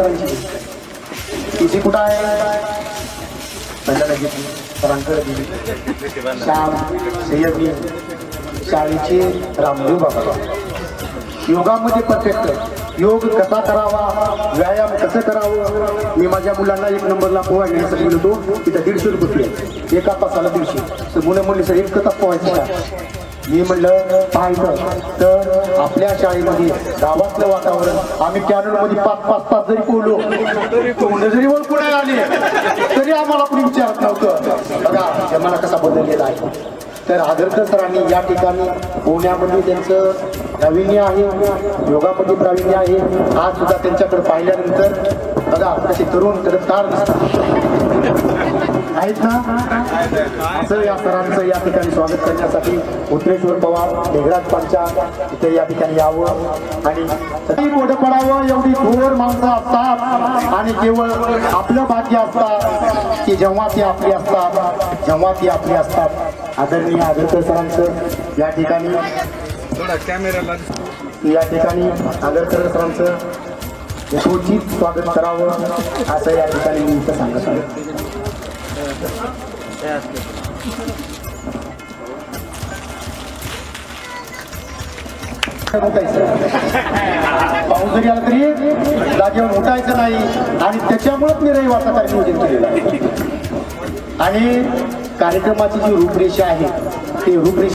सरांची तिची कुठं आहे सरांकडे दिली श्याम सय्यदी शाळेचे रामदेव बाबा योगामध्ये परफेक्ट योग कसा करावा व्यायाम कसं करावं मी माझ्या मुलांना 1 नंबरला पोहा घेण्यासाठी गेलो तिथं 150 रुपये एका तासाला 150 मुलं म्हणले सर 1 तास पोहायचं का मी म्हणलं पाहायचं तर आपल्या शाळेमध्ये गावातलं वातावरण आम्ही कॅनलमध्ये 5-5 तास जरी पोहलो तरी तोंड जरी ओळखून नाही आले तरी आम्हाला कोणी विचारत नव्हतं बघा जमाना कसा बदललेला आहे तर आगरकर सरांनी या ठिकाणी पोहण्यामध्ये त्यांचं प्रावीण्य आहे योगामध्ये प्रावीण्य आहे आज सुद्धा त्यांच्याकडे पाहिल्यानंतर बघा कसे तरुण तरफदार आहेत ना असं या सरांचं या ठिकाणी स्वागत करण्यासाठी उत्तरेश्वर पवार मेघराज पांचा इथे या ठिकाणी यावं आणि मोठं पडावं एवढी थोर माणसं असतात आणि केवळ आपलं भाग्य असतात की जेव्हा ती आपली असतात आदरणीय आगरकर सरांचं या ठिकाणी आगरकर सरांचं यथोचित स्वागत करावं असं या ठिकाणी मी इथं सांगत आहे पाऊस जरी आला तरी जागेवर उठायचं नाही आणि त्याच्यामुळेच मी रविवारचा कार्यक्रम नियोजन केलेला आहे आणि कार्यक्रमाची जी रूपरेषा आहे ती रूपरेषा